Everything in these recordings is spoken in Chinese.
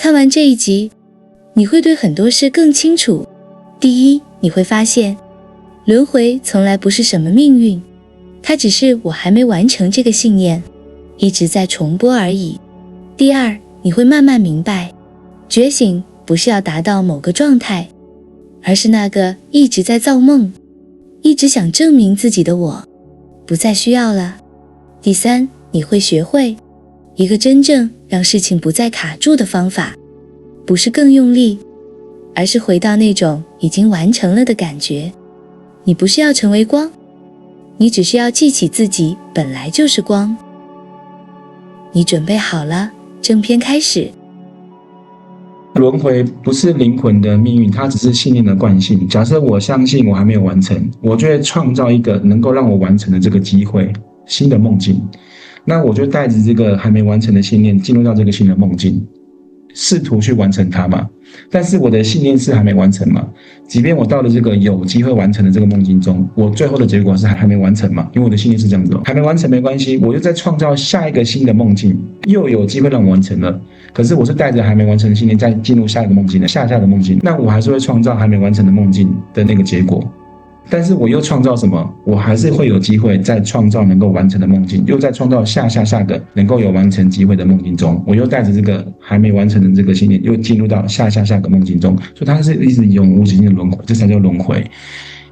看完这一集，你会对很多事更清楚。第一，你会发现，轮回从来不是什么命运，它只是我还没完成这个信念，一直在重播而已。第二，你会慢慢明白，觉醒不是要达到某个状态，而是那个一直在造梦，一直想证明自己的我，不再需要了。第三，你会学会一个真正让事情不再卡住的方法，不是更用力，而是回到那种已经完成了的感觉。你不是要成为光，你只是要记起自己本来就是光。你准备好了，正片开始。轮回不是灵魂的命运，它只是信念的惯性。假设我相信我还没有完成，我就会创造一个能够让我完成的这个机会，新的梦境。那我就带着这个还没完成的信念进入到这个新的梦境，试图去完成它嘛。但是我的信念是还没完成嘛，即便我到了这个有机会完成的这个梦境中，我最后的结果是还没完成嘛，因为我的信念是这样子，还没完成没关系，我就再创造下一个新的梦境，又有机会让我完成了。可是我是带着还没完成的信念再进入下一个梦境的下的梦境，那我还是会创造还没完成的梦境的那个结果。但是我又创造什么？我还是会有机会再创造能够完成的梦境，又再创造下个能够有完成机会的梦境中，我又带着这个还没完成的这个信念，又进入到下个梦境中，所以它是一直永无止境的轮回，这才叫轮回。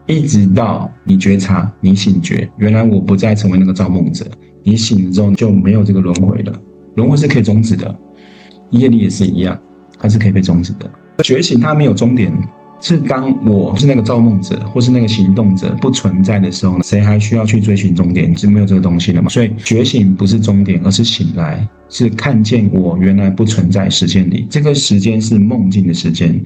一直到你觉察，你醒觉，原来我不再成为那个造梦者，你醒了之后就没有这个轮回了。轮回是可以终止的，业力也是一样，它是可以被终止的。觉醒它没有终点。是当我是那个造梦者或是那个行动者不存在的时候，谁还需要去追寻终点？是没有这个东西了嘛？所以觉醒不是终点，而是醒来，是看见我原来不存在时间里。这个时间是梦境的时间，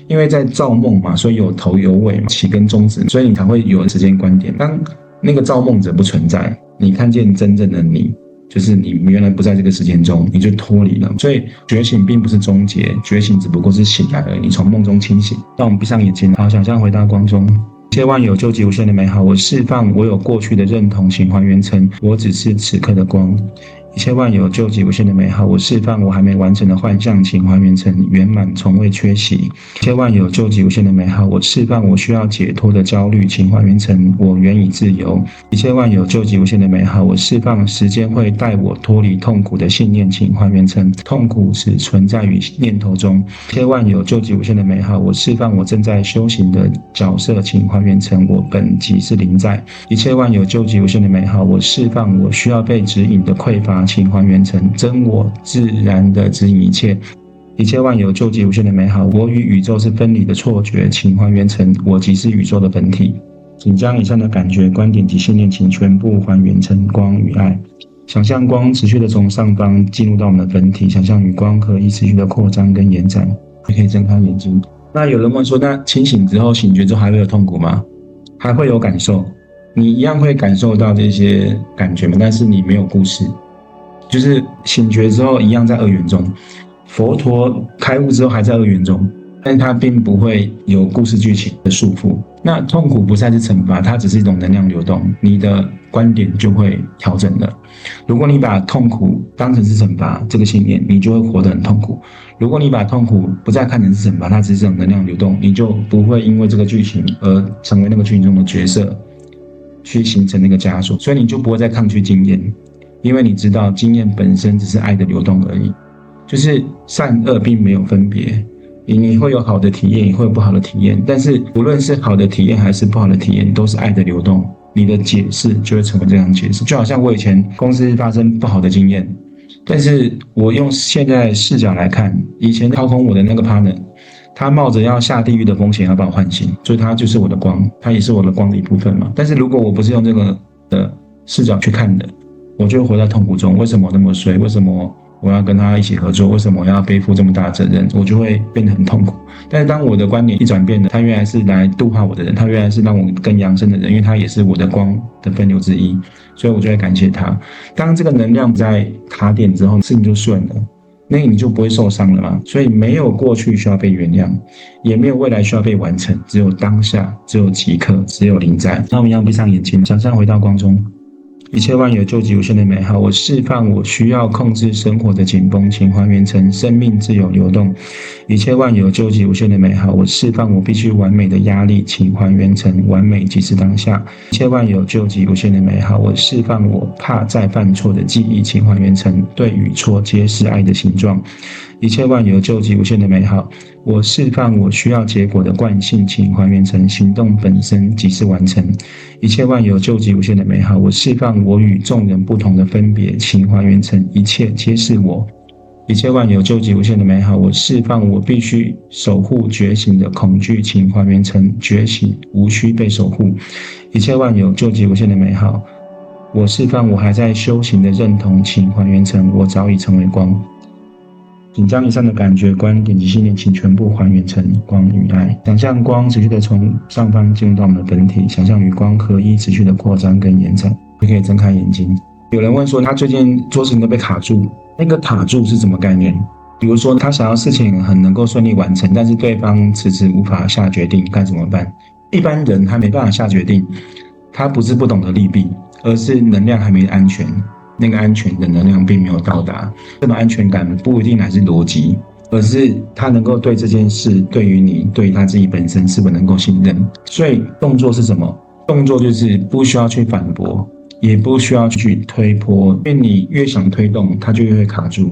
因为在造梦嘛，所以有头有尾嘛，起跟终止，所以你才会有时间观点。当那个造梦者不存在，你看见真正的你。就是你原来不在这个时间中，你就脱离了。所以觉醒并不是终结，觉醒只不过是醒来而已，你从梦中清醒。让我们闭上眼睛，好，想象回到光中，一切万有究极无限的美好。我释放我有过去的认同，请还原成我只是此刻的光。一切万有究极无限的美好，我释放我还没完成的幻象，请还原成圆满，从未缺席。一切万有究极无限的美好，我释放我需要解脱的焦虑，请还原成我原已自由。一切万有究极无限的美好，我释放时间会带我脱离痛苦的信念，请还原成痛苦只存在于念头中。一切万有究极无限的美好，我释放我正在修行的角色，请还原成我本即是临在。一切万有究极无限的美好，我释放我需要被指引的匮乏，请还原成真我自然的指引一切。一切万有究极无限的美好，我与宇宙是分离的错觉，请还原成我即是宇宙的本体。请将以上的感觉、观点及信念，请全部还原成光与爱。想象光持续的从上方进入到我们的本体，想象与光可以持续的扩张跟延展。也可以睁开眼睛。那有人问说，那清醒之后、醒觉之后还会有痛苦吗？还会有感受，你一样会感受到这些感觉吗？但是你没有故事。就是醒觉之后一样在二元中，佛陀开悟之后还在二元中，但是它并不会有故事剧情的束缚。那痛苦不再是惩罚，它只是一种能量流动，你的观点就会调整了。如果你把痛苦当成是惩罚这个信念，你就会活得很痛苦。如果你把痛苦不再看成是惩罚，它只是一种能量流动，你就不会因为这个剧情而成为那个剧情中的角色，去形成那个枷锁，所以你就不会再抗拒经验。因为你知道经验本身只是爱的流动而已，就是善恶并没有分别，你会有好的体验，也会有不好的体验，但是无论是好的体验还是不好的体验，都是爱的流动，你的解释就会成为这样的解释。就好像我以前公司发生不好的经验，但是我用现在的视角来看，以前掏空我的那个 partner， 他冒着要下地狱的风险要把我唤醒，所以他就是我的光，他也是我的光的一部分嘛。但是如果我不是用这个的视角去看的，我就会活在痛苦中。为什么我那么衰？为什么我要跟他一起合作？为什么我要背负这么大的责任？我就会变得很痛苦。但是当我的观点一转变了，他原来是来度化我的人，他原来是让我更扬升的人，因为他也是我的光的分流之一，所以我就会感谢他。当这个能量在卡点之后，事情就顺了，那你就不会受伤了嘛。所以没有过去需要被原谅，也没有未来需要被完成，只有当下，只有即刻，只有临在。那我们一样闭上眼睛，想象回到光中。一切万有救急无限的美好。我释放我需要控制生活的紧绷，请还原成生命自由流动。一切万有救急无限的美好。我释放我必须完美的压力，请还原成完美即是当下。一切万有救急无限的美好。我释放我怕再犯错的记忆，请还原成对与错皆是爱的形状。一切万有救急无限的美好。我释放我需要结果的惯性，请还原成行动本身即是完成。一切万有救急无限的美好。我释放我与众人不同的分别，请还原成一切皆是我。一切万有救急无限的美好。我释放我必须守护觉醒的恐惧，请还原成觉醒无需被守护。一切万有救急无限的美好。我释放我还在修行的认同，请还原成我早已成为光。请将以上的感觉、观点及信念，请全部还原成光与爱。想象光持续的从上方进入到我们的本体，想象与光合一，持续的扩张跟延展。你可以睁开眼睛。有人问说，他最近做事情都被卡住，那个卡住是什么概念？比如说，他想要事情很能够顺利完成，但是对方迟迟无法下决定，该怎么办？一般人他没办法下决定，他不是不懂得利弊，而是能量还没安全。那个安全的能量并没有到达，这种安全感不一定来自逻辑，而是他能够对这件事，对于你，对于他自己本身是否能够信任。所以动作是什么？动作就是不需要去反驳，也不需要去推波，因为你越想推动，它就越会卡住；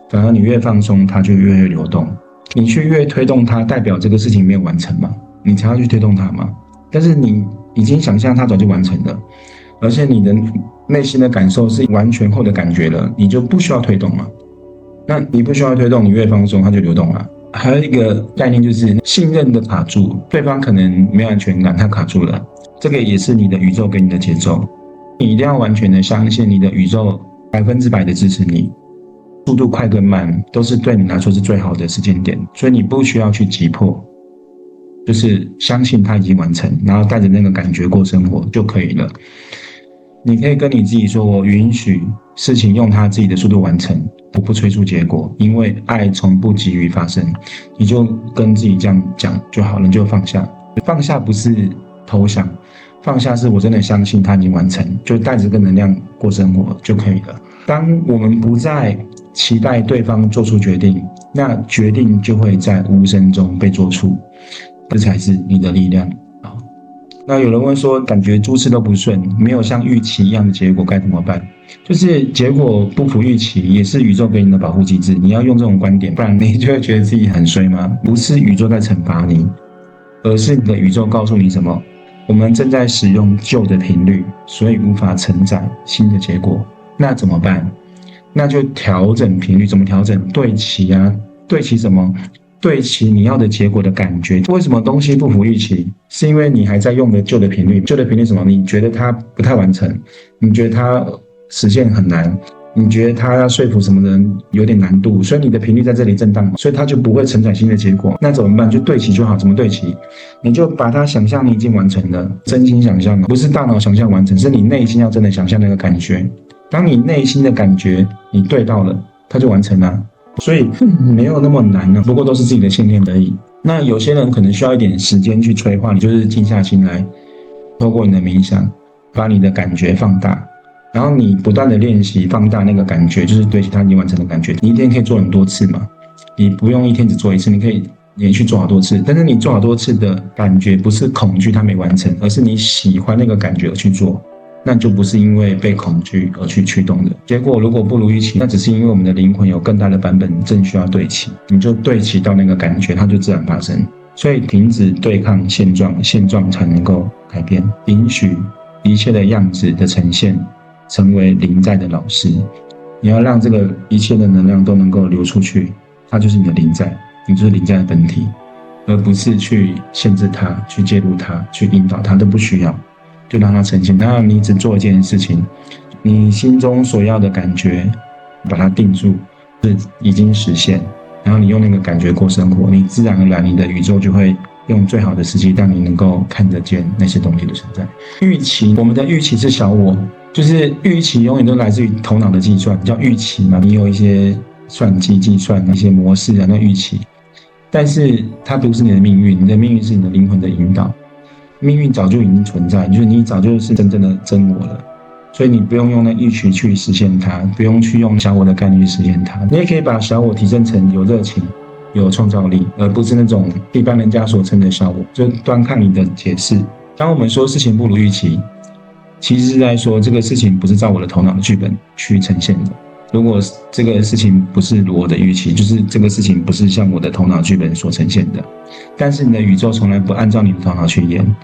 反而你越放松，它就越会流动。你去越推动它，代表这个事情没有完成嘛，你才要去推动它嘛。但是你已经想象它早就完成了，而且你的内心的感受是完全后的感觉了，你就不需要推动嘛。那你不需要推动，你越放松，它就流动了。还有一个概念就是信任的卡住，对方可能没有安全感，他卡住了，这个也是你的宇宙给你的节奏。你一定要完全的相信你的宇宙100%的支持你，速度快跟慢都是对你来说是最好的时间点，所以你不需要去急迫，就是相信它已经完成，然后带着那个感觉过生活就可以了。你可以跟你自己说，我允许事情用它自己的速度完成，我不催促结果，因为爱从不急于发生。你就跟自己这样讲就好了，你就放下。放下不是投降，放下是我真的相信它已经完成，就带着这个能量过生活就可以了。当我们不再期待对方做出决定，那决定就会在无声中被做出，这才是你的力量。那有人问说，感觉诸事都不顺，没有像预期一样的结果该怎么办？就是结果不符预期，也是宇宙给你的保护机制。你要用这种观点，不然你就会觉得自己很衰吗？不是宇宙在惩罚你，而是你的宇宙告诉你什么？我们正在使用旧的频率，所以无法承载新的结果。那怎么办？那就调整频率。怎么调整？对齐啊，对齐什么？对齐你要的结果的感觉。为什么东西不符预期？是因为你还在用的旧的频率。旧的频率什么？你觉得它不太完成，你觉得它实现很难，你觉得它要说服什么人有点难度，所以你的频率在这里震荡，所以它就不会承载新的结果。那怎么办？就对齐就好。怎么对齐？你就把它想象你已经完成了，真心想象，不是大脑想象完成，是你内心要真的想象那个感觉。当你内心的感觉你对到了，它就完成了。所以没有那么难了，不过都是自己的信念而已。那有些人可能需要一点时间去催化，你就是静下心来，透过你的冥想，把你的感觉放大，然后你不断的练习放大那个感觉，就是对其他已经完成的感觉。你一天可以做很多次嘛，你不用一天只做一次，你可以连续做好多次。但是你做好多次的感觉不是恐惧它没完成，而是你喜欢那个感觉而去做。那就不是因为被恐惧而去驱动的结果。如果不如预期，那只是因为我们的灵魂有更大的版本正需要对齐，你就对齐到那个感觉，它就自然发生。所以停止对抗现状，现状才能够改变。允许一切的样子的呈现成为临在的老师，你要让这个一切的能量都能够流出去，它就是你的临在，你就是临在的本体，而不是去限制它，去介入它，去引导它，都不需要，就让它呈现。然后你只做一件事情，你心中所要的感觉把它定住，是已经实现，然后你用那个感觉过生活，你自然而然你的宇宙就会用最好的时机让你能够看得见那些东西的存在。预期，我们的预期是小我，就是预期永远都来自于头脑的计算，叫预期嘛，你有一些算计计算一些模式啊，那预期，但是它不是你的命运，你的命运是你的灵魂的引导。命运早就已经存在，就是你早就是真正的真我了，所以你不用用那预期去实现它，不用去用小我的概率去实现它。你也可以把小我提升成有热情、有创造力，而不是那种一般人家所称的小我。就端看你的解释。当我们说事情不如预期，其实是在说这个事情不是照我的头脑的剧本去呈现的。如果这个事情不是如我的预期，就是这个事情不是像我的头脑剧本所呈现的。但是你的宇宙从来不按照你的头脑去演，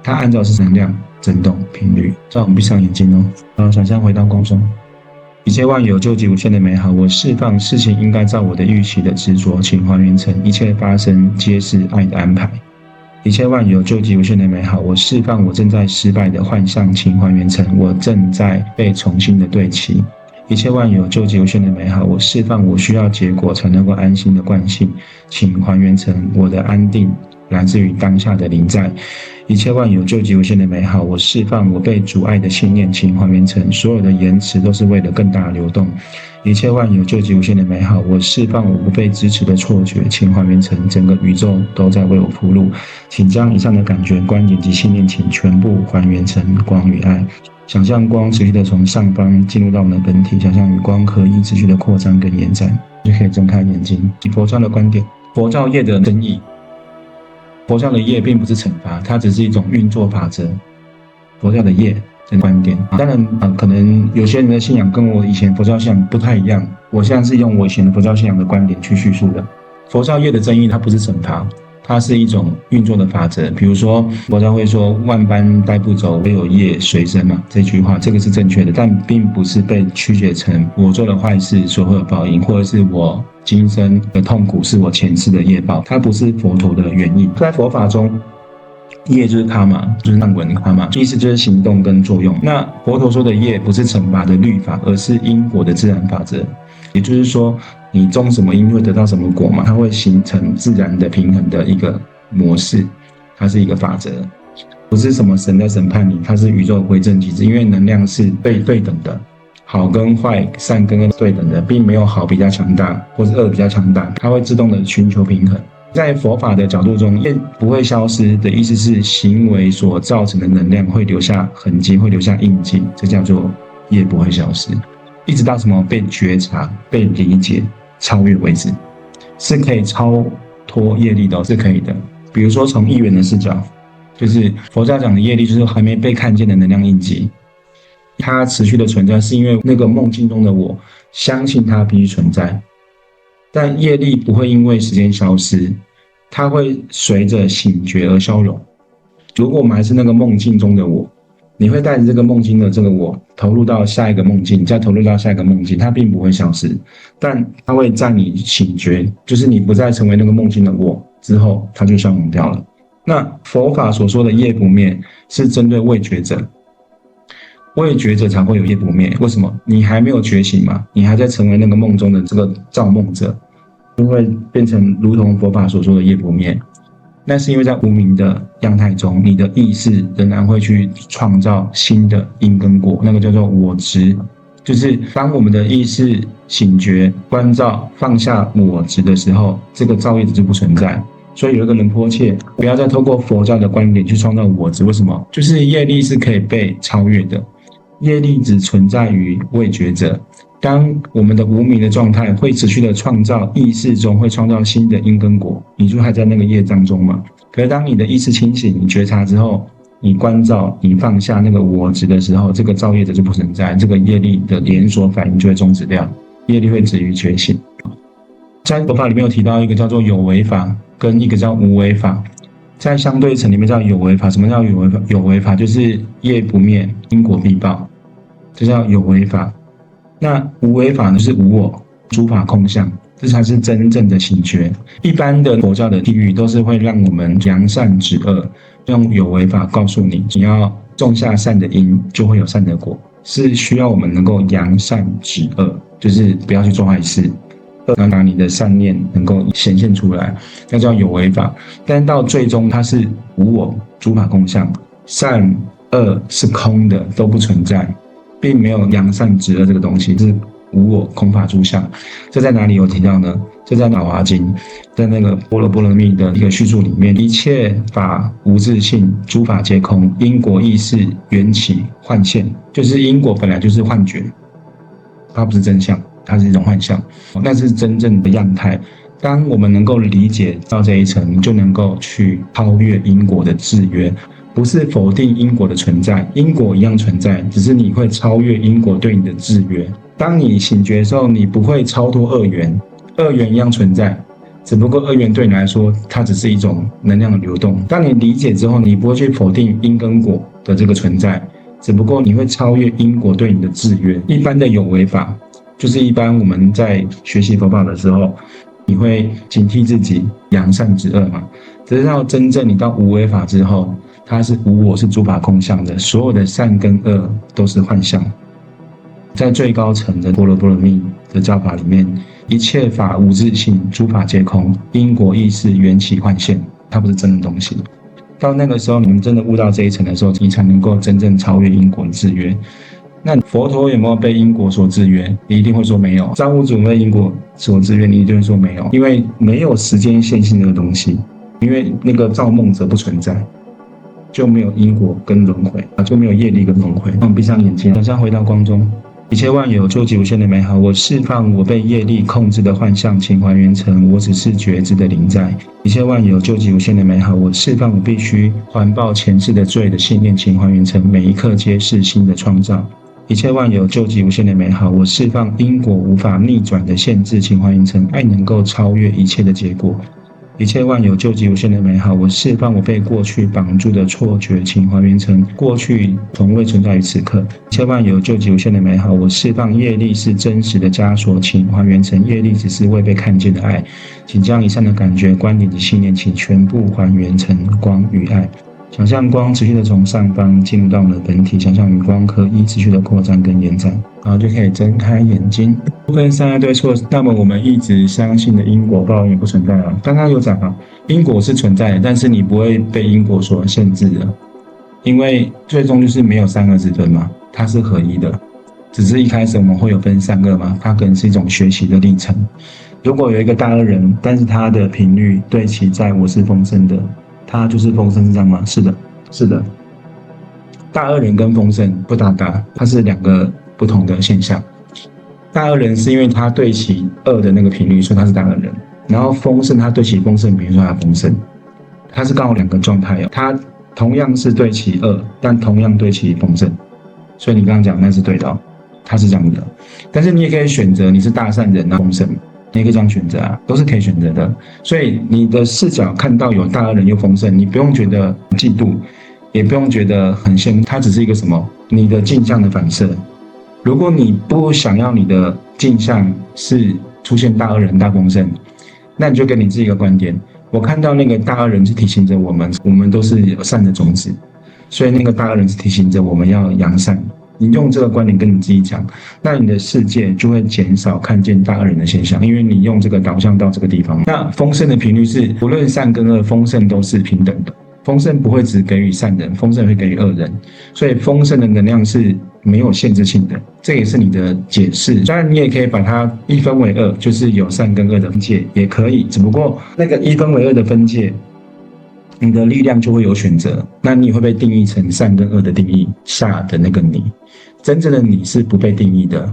它按照是能量、振动、频率。让我们闭上眼睛哦，想象回到空中。一切万有究极无限的美好，我释放事情应该照我的预期的执着，请还原成一切发生皆是爱的安排。一切万有究极无限的美好，我释放我正在失败的幻象，请还原成我正在被重新的对齐。一切万有究极无限的美好，我释放我需要结果才能够安心的惯性，请还原成我的安定来自于当下的临在。一切万有究极无限的美好，我释放我被阻碍的信念，请还原成所有的延迟都是为了更大的流动。一切万有究极无限的美好，我释放我不被支持的错觉，请还原成整个宇宙都在为我铺路。请将以上的感觉、观点及信念，请全部还原成光与爱。想象光持续的从上方进入到我们的本体，想象与光可以持续的扩张跟延展，就可以睁开眼睛。以佛教的观点，佛教业的争议，佛教的业并不是惩罚，它只是一种运作法则。佛教的业的观点，当然可能有些人的信仰跟我以前佛教信仰不太一样，我现在是用我以前的佛教信仰的观点去叙述的。佛教业的争议，它不是惩罚，它是一种运作的法则。比如说佛教会说万般带不走，唯有业随身嘛，这句话这个是正确的，但并不是被曲解成我做了坏事所会有报应，或者是我今生的痛苦是我前世的业报，它不是佛陀的原意。在佛法中，业就是卡玛，就是难滚卡玛，意思就是行动跟作用。那佛陀说的业不是惩罚的律法，而是因果的自然法则。也就是说，你种什么因会得到什么果嘛，它会形成自然的平衡的一个模式，它是一个法则，不是什么神在审判你，它是宇宙回正机制，因为能量是被对等的，好跟坏、善跟恶对等的，并没有好比较强大，或是恶比较强大，它会自动的寻求平衡。在佛法的角度中，业不会消失的意思是行为所造成的能量会留下痕迹，会留下印记，这叫做业不会消失。一直到什么被觉察、被理解、超越为止，是可以超脱业力的，是可以的。比如说从一元的视角，就是佛教讲的业力，就是还没被看见的能量印记，它持续的存在，是因为那个梦境中的我相信它必须存在。但业力不会因为时间消失，它会随着醒觉而消融。如果我们还是那个梦境中的我，你会带着这个梦境的这个我投入到下一个梦境，再投入到下一个梦境，它并不会消失，但它会在你醒觉，就是你不再成为那个梦境的我之后，它就消融掉了。那佛法所说的业不灭，是针对未觉者，未觉者才会有业不灭。为什么？你还没有觉醒嘛，你还在成为那个梦中的这个造梦者，就会变成如同佛法所说的业不灭。那是因为在无明的样态中，你的意识仍然会去创造新的因跟果，那个叫做我执。就是当我们的意识醒觉、关照、放下我执的时候，这个造业者就不存在。所以有一个人迫切，不要再透过佛教的观点去创造我执。为什么？就是业力是可以被超越的，业力只存在于未觉者。当我们的无明的状态会持续的创造，意识中会创造新的因跟果，你就还在那个业障中嘛。可是当你的意识清醒，你觉察之后，你关照，你放下那个我执的时候，这个造业者就不存在，这个业力的连锁反应就会终止掉，业力会止于觉醒。在佛法里面有提到一个叫做有为法，跟一个叫无为法。在相对层里面叫有为法。什么叫有为法？有为法就是业不灭，因果必报，这叫有为法。那无为法呢，是无我，诸法空相，这才是真正的醒觉。一般的佛教的地狱都是会让我们扬善止恶，用有为法告诉你，你要种下善的因，就会有善的果，是需要我们能够扬善止恶，就是不要去做坏事，要拿你的善念能够显现出来，那叫有为法。但到最终它是无我，诸法空相，善恶是空的，都不存在，并没有扬善止恶这个东西，是无我，空法诸相。这在哪里有提到呢？这在《法华经》，在那个般若波罗蜜的一个叙述里面，一切法无自性，诸法皆空，因果意识缘起幻现，就是因果本来就是幻觉，它不是真相，它是一种幻象，那是真正的样态。当我们能够理解到这一层，就能够去超越因果的制约，不是否定因果的存在，因果一样存在，只是你会超越因果对你的制约。当你醒觉的时候，你不会超脱二元，二元一样存在，只不过二元对你来说，它只是一种能量的流动。当你理解之后，你不会去否定因跟果的这个存在，只不过你会超越因果对你的制约。一般的有为法，就是一般我们在学习佛法的时候，你会警惕自己扬善止恶嘛。只是到真正你到无为法之后，它是无我，是诸法空相的，所有的善跟恶都是幻象。在最高层的般若波罗蜜的教法里面，一切法无自性，诸法皆空，因果意识缘起幻现，它不是真的东西。到那个时候，你们真的悟到这一层的时候，你才能够真正超越因果的制约。那佛陀有没有被因果所制约？你一定会说没有。造物主被因果所制约，你一定会说没有，因为没有时间线性的东西，因为那个造梦者不存在，就没有因果跟轮回，就没有业力跟轮回。那我们闭上眼睛，想象回到光中。一切万有究极无限的美好，我释放我被业力控制的幻象，请还原成我只是觉知的临在。一切万有究极无限的美好，我释放我必须还报前世的罪的信念，请还原成每一刻皆是新的创造。一切万有究极无限的美好，我释放因果无法逆转的限制，请还原成爱能够超越一切的结果。一切万有究极无限的美好，我释放我被过去绑住的错觉，请还原成过去从未存在于此刻。一切万有究极无限的美好，我释放业力是真实的枷锁，请还原成业力只是未被看见的爱。请将以上的感觉、观点及信念，请全部还原成光与爱。想象光持续的从上方进入到我们的本体，想象与光可以持续的扩展跟延展，然后就可以睁开眼睛。部分善恶对错，那么我们一直相信的因果报应不存在了。刚刚有讲啊，因果是存在的，但是你不会被因果所限制的，因为最终就是没有善恶之分嘛，它是合一的。只是一开始我们会有分善恶嘛，它可能是一种学习的历程。如果有一个大恶人，但是他的频率对齐在我是丰盛的，他就是丰盛，是这样吗？是的，是的。大恶人跟丰盛不搭嘎，它是两个不同的现象。大恶人是因为他对齐恶的那个频率，所以他是大恶人。然后丰盛，他对齐丰盛，比如说他丰盛，他是刚好两个状态哦。他同样是对齐恶，但同样对齐丰盛。所以你刚刚讲那是对的哦，他是这样的。但是你也可以选择你是大善人啊，丰盛。你也可以这样选择啊，都是可以选择的。所以你的视角看到有大恶人又丰盛，你不用觉得嫉妒，也不用觉得很羡慕，它只是一个什么？你的镜像的反射。如果你不想要你的镜像是出现大恶人、大丰盛，那你就给你自己一个观点：我看到那个大恶人是提醒着我们都是有善的种子，所以那个大恶人是提醒着我们要扬善。你用这个观点跟你自己讲，那你的世界就会减少看见大恶人的现象，因为你用这个导向到这个地方。那丰盛的频率是不论善跟恶，丰盛都是平等的。丰盛不会只给予善人，丰盛会给予恶人，所以丰盛的能量是没有限制性的，这也是你的解释。当然你也可以把它一分为二，就是有善跟恶的分界也可以，只不过那个一分为二的分界，你的力量就会有选择，那你会被定义成善跟恶的定义下的那个你。真正的你是不被定义的，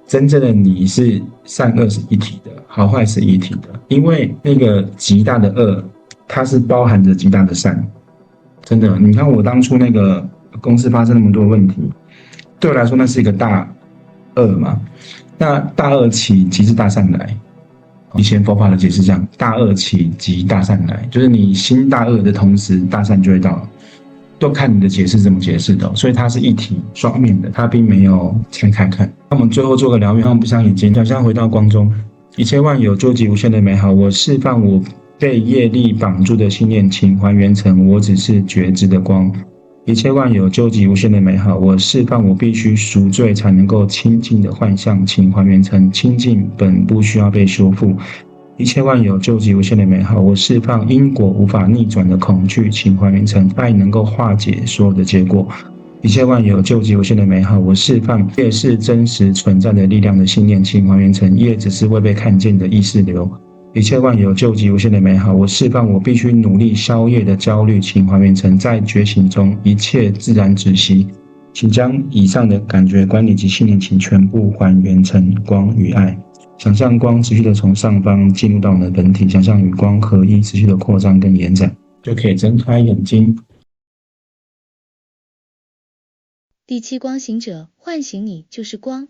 真正的你是善恶是一体的，好坏是一体的，因为那个极大的恶，它是包含着极大的善。真的，你看我当初那个公司发生那么多问题，对我来说那是一个大恶嘛。那大恶起即是大善来，以前佛法的解释这样，大恶起即大善来，就是你心大恶的同时，大善就会到。都看你的解释怎么解释的，所以它是一体双面的，它并没有拆开看。那我们最后做个疗愈，让我们闭上眼睛，想象回到光中，一切万有究极无限的美好，我释放我被业力绑住的信念，请还原成我只是觉知的光。一切万有究极无限的美好，我释放我必须赎罪才能够清净的幻象，请还原成清净本不需要被修复。一切万有究极无限的美好，我释放因果无法逆转的恐惧，请还原成爱能够化解所有的结果。一切万有救济无限的美好。我释放业是真实存在的力量的信念，请还原成业只是未被看见的意识流。一切万有救济无限的美好。我释放我必须努力消业的焦虑，请还原成在觉醒中一切自然止息。请将以上的感觉、观念及信念，请全部还原成光与爱。想象光持续的从上方进入到我们的本体，想象与光合一，持续的扩张跟延展，就可以睁开眼睛。第七光行者唤醒你，就是光。